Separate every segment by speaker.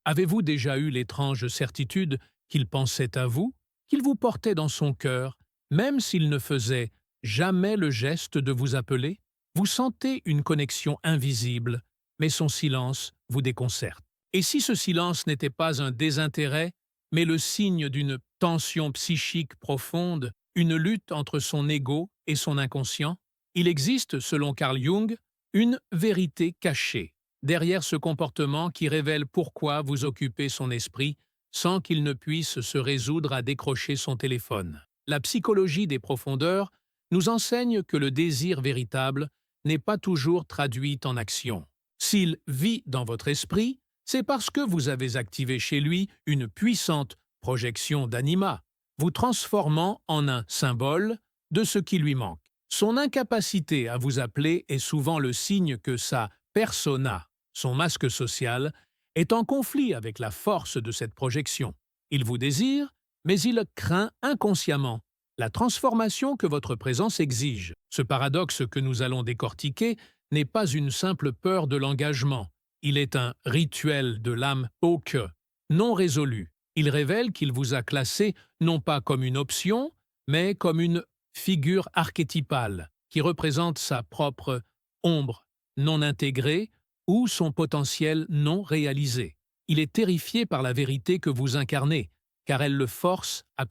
Speaker 1: Avez-vous déjà eu l'étrange certitude qu'il pensait à vous, qu'il vous portait dans son cœur, même s'il ne faisait jamais le geste de vous appeler? Vous sentez une connexion invisible, mais son silence vous déconcerte. Et si ce silence n'était pas un désintérêt, mais le signe d'une tension psychique profonde, une lutte entre son ego et son inconscient? Il existe, selon Carl Jung, une vérité cachée derrière ce comportement qui révèle pourquoi vous occupez son esprit sans qu'il ne puisse se résoudre à décrocher son téléphone. La psychologie des profondeurs nous enseigne que le désir véritable n'est pas toujours traduit en action. S'il vit dans votre esprit, c'est parce que vous avez activé chez lui une puissante projection d'anima, vous transformant en un symbole de ce qui lui manque. Son incapacité à vous appeler est souvent le signe que sa persona, son masque social, est en conflit avec la force de cette projection. Il vous désire, mais il craint inconsciemment la transformation que votre présence exige. Ce paradoxe que nous allons décortiquer n'est pas une simple peur de l'engagement. Il est un rituel de l'âme que, non résolu. Il révèle qu'il vous a classé non pas comme une option, mais comme une figure archétypale qui représente sa propre ombre non intégrée ou son potentiel non réalisé. Il est terrifié par la vérité que vous incarnez, car elle le force à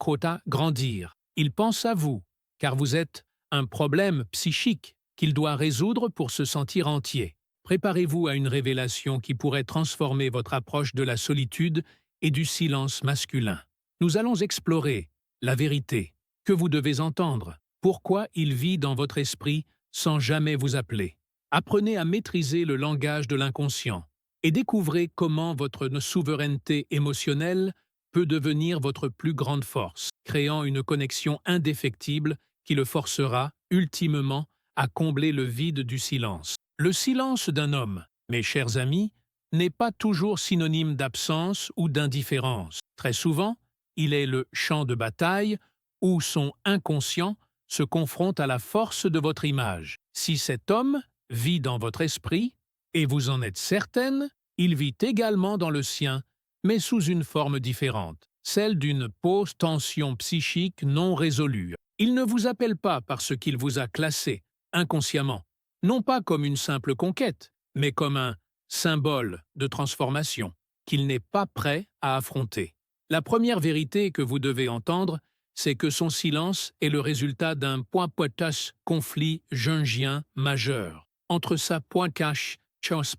Speaker 1: grandir. Il pense à vous, car vous êtes un problème psychique qu'il doit résoudre pour se sentir entier. Préparez-vous à une révélation qui pourrait transformer votre approche de la solitude et du silence masculin. Nous allons explorer la vérité que vous devez entendre, pourquoi il vit dans votre esprit sans jamais vous appeler. Apprenez à maîtriser le langage de l'inconscient et découvrez comment votre souveraineté émotionnelle peut devenir votre plus grande force, créant une connexion indéfectible qui le forcera, ultimement, à combler le vide du silence. Le silence d'un homme, mes chers amis, n'est pas toujours synonyme d'absence ou d'indifférence. Très souvent, il est le champ de bataille où son inconscient se confronte à la force de votre image. Si cet homme vit dans votre esprit, et vous en êtes certaine, il vit également dans le sien, mais sous une forme différente, celle d'une tension psychique non résolue. Il ne vous appelle pas parce qu'il vous a classé, inconsciemment, non pas comme une simple conquête, mais comme un symbole de transformation qu'il n'est pas prêt à affronter. La première vérité que vous devez entendre, c'est que son silence est le résultat d'un conflit jungien majeur entre sa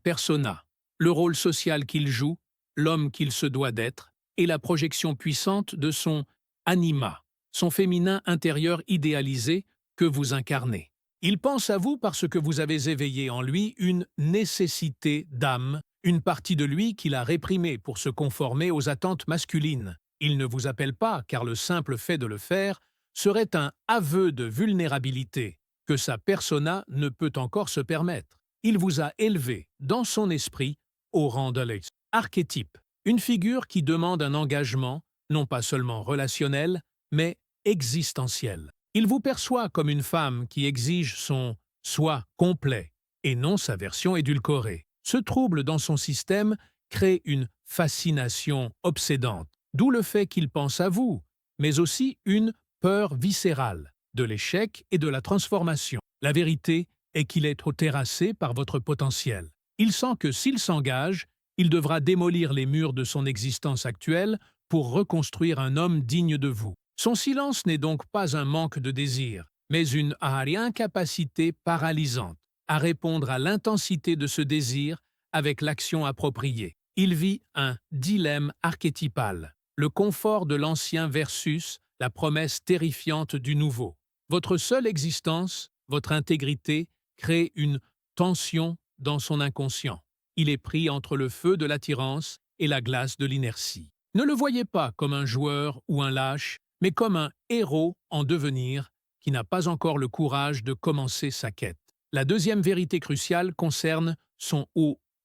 Speaker 1: persona, le rôle social qu'il joue, l'homme qu'il se doit d'être, et la projection puissante de son anima, son féminin intérieur idéalisé que vous incarnez. Il pense à vous parce que vous avez éveillé en lui une nécessité d'âme, une partie de lui qu'il a réprimée pour se conformer aux attentes masculines. Il ne vous appelle pas car le simple fait de le faire serait un aveu de vulnérabilité que sa persona ne peut encore se permettre. Il vous a élevé, dans son esprit, au rang de l'archétype, une figure qui demande un engagement, non pas seulement relationnel, mais existentiel. Il vous perçoit comme une femme qui exige son soi complet et non sa version édulcorée. Ce trouble dans son système crée une fascination obsédante, d'où le fait qu'il pense à vous, mais aussi une peur viscérale de l'échec et de la transformation. La vérité est qu'il est terrassé par votre potentiel. Il sent que s'il s'engage, il devra démolir les murs de son existence actuelle pour reconstruire un homme digne de vous. Son silence n'est donc pas un manque de désir, mais une incapacité paralysante à répondre à l'intensité de ce désir avec l'action appropriée. Il vit un dilemme archétypal, le confort de l'ancien versus la promesse terrifiante du nouveau. Votre seule existence, votre intégrité, crée une tension dans son inconscient. Il est pris entre le feu de l'attirance et la glace de l'inertie. Ne le voyez pas comme un joueur ou un lâche, mais comme un héros en devenir qui n'a pas encore le courage de commencer sa quête. La deuxième vérité cruciale concerne son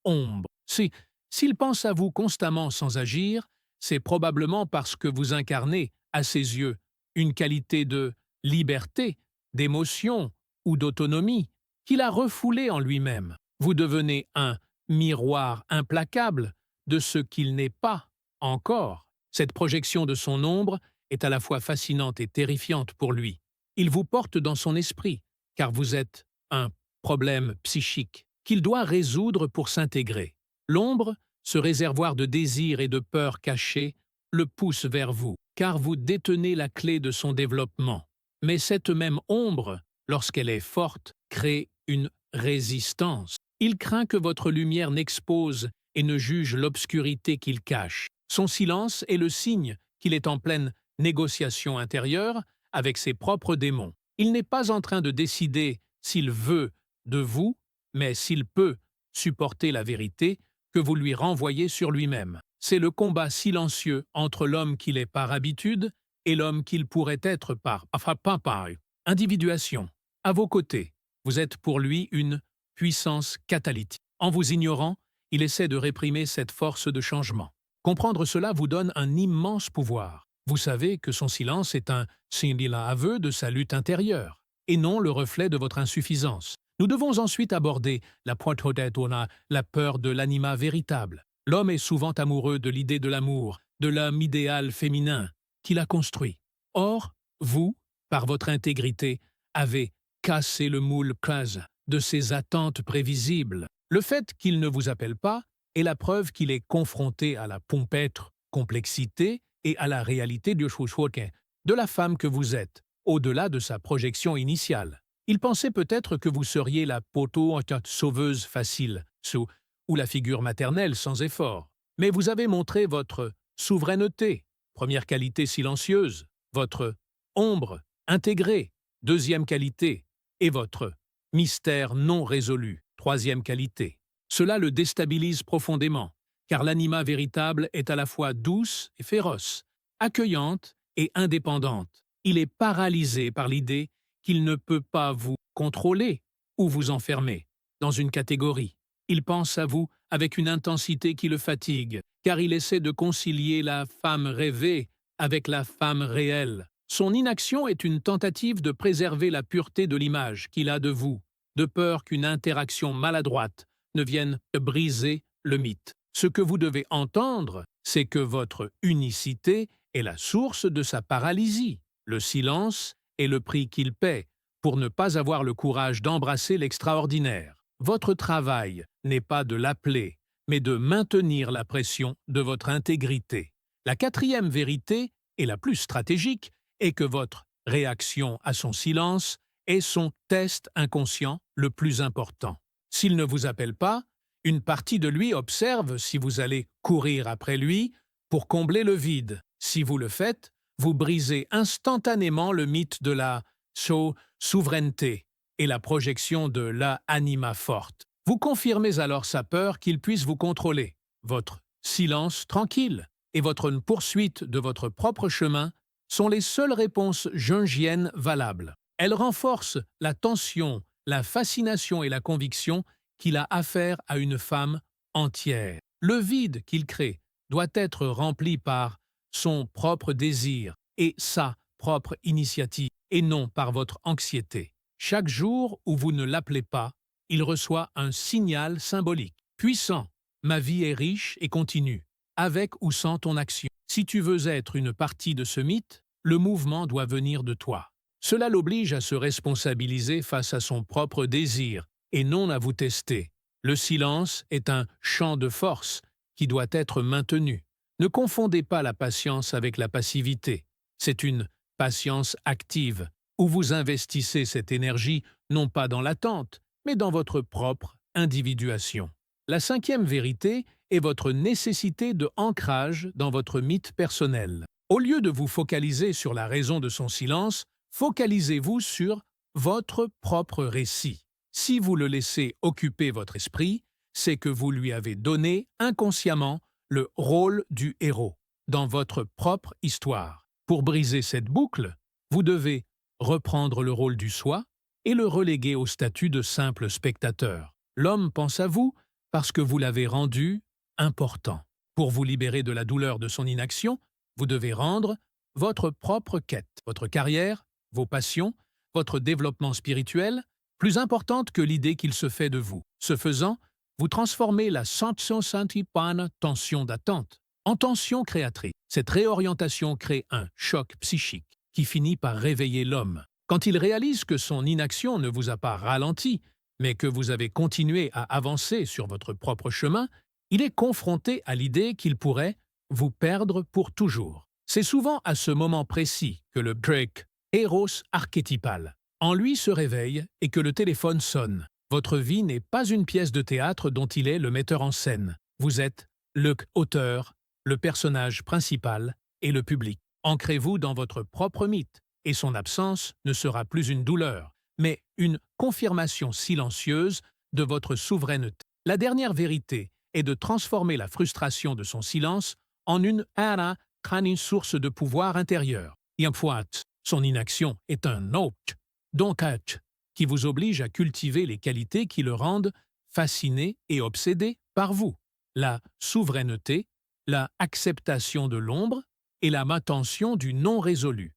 Speaker 1: ombre. S'il pense à vous constamment sans agir, c'est probablement parce que vous incarnez, à ses yeux, une qualité de liberté, d'émotion ou d'autonomie qu'il a refoulée en lui-même. Vous devenez un miroir implacable de ce qu'il n'est pas encore. Cette projection de son ombre est à la fois fascinante et terrifiante pour lui. Il vous porte dans son esprit, car vous êtes un problème psychique qu'il doit résoudre pour s'intégrer. L'ombre, ce réservoir de désirs et de peurs cachés, le pousse vers vous, car vous détenez la clé de son développement. Mais cette même ombre, lorsqu'elle est forte, crée une résistance. Il craint que votre lumière n'expose et ne juge l'obscurité qu'il cache. Son silence est le signe qu'il est en pleine négociation intérieure avec ses propres démons. Il n'est pas en train de décider s'il veut de vous, mais s'il peut supporter la vérité que vous lui renvoyez sur lui-même. C'est le combat silencieux entre l'homme qu'il est par habitude et l'homme qu'il pourrait être par individuation. À vos côtés, vous êtes pour lui une puissance catalytique. En vous ignorant, il essaie de réprimer cette force de changement. Comprendre cela vous donne un immense pouvoir. Vous savez que son silence est un aveu de sa lutte intérieure, et non le reflet de votre insuffisance. Nous devons ensuite aborder la la peur de l'anima véritable. L'homme est souvent amoureux de l'idée de l'amour, de l'homme idéal féminin qu'il a construit. Or, vous, par votre intégrité, avez cassé le moule de ses attentes prévisibles. Le fait qu'il ne vous appelle pas est la preuve qu'il est confronté à la pompêtre complexité et à la réalité de la femme que vous êtes, au-delà de sa projection initiale. Il pensait peut-être que vous seriez la sauveuse facile, ou la figure maternelle sans effort. Mais vous avez montré votre souveraineté, première qualité silencieuse, votre ombre intégrée, deuxième qualité, et votre mystère non résolu, troisième qualité. Cela le déstabilise profondément, car l'anima véritable est à la fois douce et féroce, accueillante et indépendante. Il est paralysé par l'idée qu'il ne peut pas vous contrôler ou vous enfermer dans une catégorie. Il pense à vous avec une intensité qui le fatigue, car il essaie de concilier la femme rêvée avec la femme réelle. Son inaction est une tentative de préserver la pureté de l'image qu'il a de vous, de peur qu'une interaction maladroite ne vienne briser le mythe. Ce que vous devez entendre, c'est que votre unicité est la source de sa paralysie. Le silence est le prix qu'il paie pour ne pas avoir le courage d'embrasser l'extraordinaire. Votre travail n'est pas de l'appeler, mais de maintenir la pression de votre intégrité. La quatrième vérité, et la plus stratégique, est que votre réaction à son silence est son test inconscient le plus important. S'il ne vous appelle pas, une partie de lui observe si vous allez courir après lui pour combler le vide. Si vous le faites, vous brisez instantanément le mythe de la souveraineté et la projection de la anima forte. Vous confirmez alors sa peur qu'il puisse vous contrôler. Votre silence tranquille et votre poursuite de votre propre chemin sont les seules réponses jungiennes valables. Elles renforcent la tension, la fascination et la conviction qu'il a affaire à une femme entière. Le vide qu'il crée doit être rempli par son propre désir et sa propre initiative, et non par votre anxiété. Chaque jour où vous ne l'appelez pas, il reçoit un signal symbolique. Puissant, ma vie est riche et continue, avec ou sans ton action. Si tu veux être une partie de ce mythe, le mouvement doit venir de toi. Cela l'oblige à se responsabiliser face à son propre désir, et non à vous tester. Le silence est un champ de force qui doit être maintenu. Ne confondez pas la patience avec la passivité. C'est une patience active, où vous investissez cette énergie non pas dans l'attente, mais dans votre propre individuation. La cinquième vérité est votre nécessité de ancrage dans votre mythe personnel. Au lieu de vous focaliser sur la raison de son silence, focalisez-vous sur votre propre récit. Si vous le laissez occuper votre esprit, c'est que vous lui avez donné inconsciemment le rôle du héros dans votre propre histoire. Pour briser cette boucle, vous devez reprendre le rôle du soi et le reléguer au statut de simple spectateur. L'homme pense à vous parce que vous l'avez rendu important. Pour vous libérer de la douleur de son inaction, vous devez rendre votre propre quête, votre carrière, vos passions, votre développement spirituel, plus importante que l'idée qu'il se fait de vous. Ce faisant, vous transformez la sensazione tension d'attente en tension créatrice. Cette réorientation crée un choc psychique qui finit par réveiller l'homme. Quand il réalise que son inaction ne vous a pas ralenti, mais que vous avez continué à avancer sur votre propre chemin, il est confronté à l'idée qu'il pourrait vous perdre pour toujours. C'est souvent à ce moment précis que le break Eros archétypal en lui se réveille et que le téléphone sonne. Votre vie n'est pas une pièce de théâtre dont il est le metteur en scène. Vous êtes le auteur, le personnage principal et le public. Ancrez-vous dans votre propre mythe et son absence ne sera plus une douleur, mais une confirmation silencieuse de votre souveraineté. La dernière vérité est de transformer la frustration de son silence en une source de pouvoir intérieur. Son inaction est un hôte, donc qui vous oblige à cultiver les qualités qui le rendent fasciné et obsédé par vous. La souveraineté, la acceptation de l'ombre et la manutention du non résolu.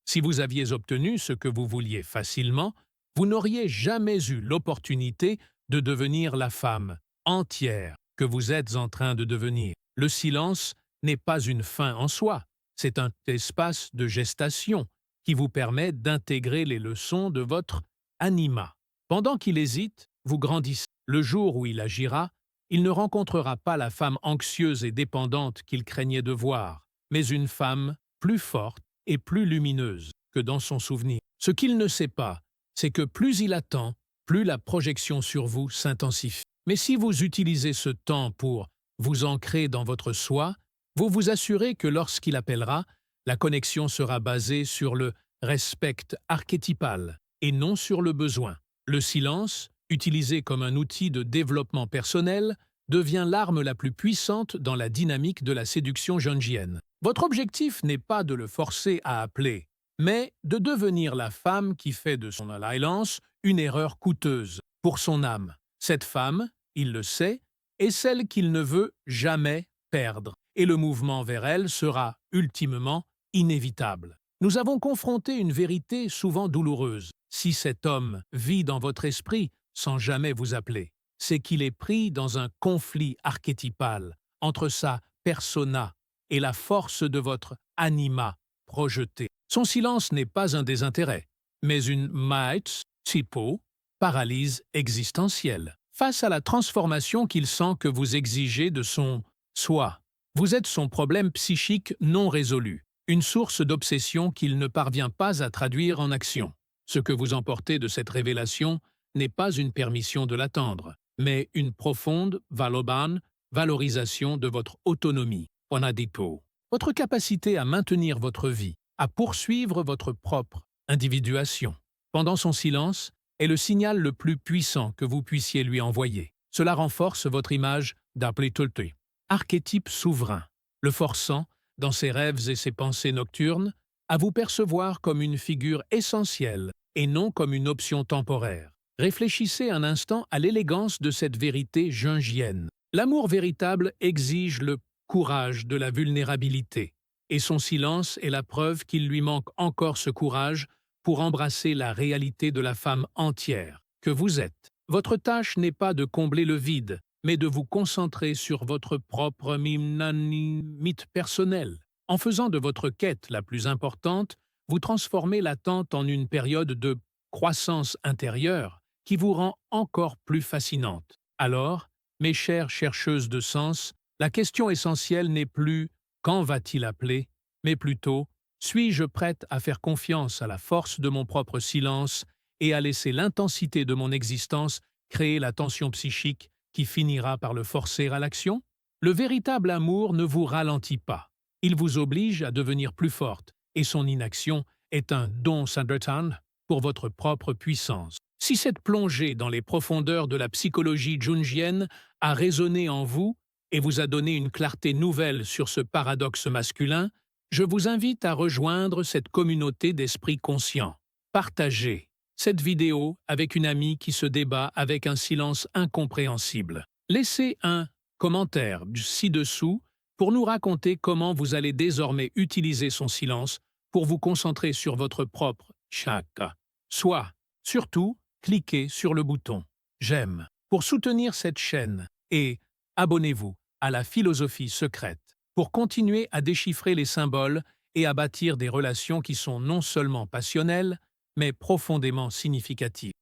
Speaker 1: Si vous aviez obtenu ce que vous vouliez facilement, vous n'auriez jamais eu l'opportunité de devenir la femme entière que vous êtes en train de devenir. Le silence n'est pas une fin en soi, c'est un espace de gestation qui vous permet d'intégrer les leçons de votre anima. Pendant qu'il hésite, vous grandissez. Le jour où il agira, il ne rencontrera pas la femme anxieuse et dépendante qu'il craignait de voir, mais une femme plus forte et plus lumineuse que dans son souvenir. Ce qu'il ne sait pas, c'est que plus il attend, plus la projection sur vous s'intensifie. Mais si vous utilisez ce temps pour vous ancrer dans votre soi, vous vous assurez que lorsqu'il appellera, la connexion sera basée sur le respect archétypal et non sur le besoin. Le silence, utilisé comme un outil de développement personnel, devient l'arme la plus puissante dans la dynamique de la séduction jungienne. Votre objectif n'est pas de le forcer à appeler, mais de devenir la femme qui fait de son alliance une erreur coûteuse pour son âme. Cette femme, il le sait, est celle qu'il ne veut jamais perdre, et le mouvement vers elle sera, ultimement, inévitable. Nous avons confronté une vérité souvent douloureuse. Si cet homme vit dans votre esprit sans jamais vous appeler, c'est qu'il est pris dans un conflit archétypal entre sa persona et la force de votre anima projeté. Son silence n'est pas un désintérêt, mais une paralyse existentielle. Face à la transformation qu'il sent que vous exigez de son soi, vous êtes son problème psychique non résolu, une source d'obsession qu'il ne parvient pas à traduire en action. Ce que vous emportez de cette révélation n'est pas une permission de l'attendre, mais une profonde valorisation de votre autonomie. Votre capacité à maintenir votre vie, à poursuivre votre propre individuation. Pendant son silence, est le signal le plus puissant que vous puissiez lui envoyer. Cela renforce votre image d'Aplitulte, archétype souverain, le forçant, dans ses rêves et ses pensées nocturnes, à vous percevoir comme une figure essentielle et non comme une option temporaire. Réfléchissez un instant à l'élégance de cette vérité jungienne. L'amour véritable exige le courage de la vulnérabilité, et son silence est la preuve qu'il lui manque encore ce courage pour embrasser la réalité de la femme entière que vous êtes. Votre tâche n'est pas de combler le vide, mais de vous concentrer sur votre propre mythe personnel. En faisant de votre quête la plus importante, vous transformez l'attente en une période de croissance intérieure qui vous rend encore plus fascinante. Alors, mes chères chercheuses de sens, la question essentielle n'est plus « quand va-t-il appeler ?», mais plutôt « suis-je prête à faire confiance à la force de mon propre silence et à laisser l'intensité de mon existence créer la tension psychique qui finira par le forcer à l'action ?» Le véritable amour ne vous ralentit pas. Il vous oblige à devenir plus forte, et son inaction est un don Sandertan pour votre propre puissance. Si cette plongée dans les profondeurs de la psychologie jungienne a résonné en vous et vous a donné une clarté nouvelle sur ce paradoxe masculin, je vous invite à rejoindre cette communauté d'esprits conscients. Partagez cette vidéo avec une amie qui se débat avec un silence incompréhensible. Laissez un commentaire ci-dessous pour nous raconter comment vous allez désormais utiliser son silence pour vous concentrer sur votre propre chakra. Surtout, cliquez sur le bouton « J'aime » Pour soutenir cette chaîne et abonnez-vous à la philosophie secrète pour continuer à déchiffrer les symboles et à bâtir des relations qui sont non seulement passionnelles, mais profondément significatives.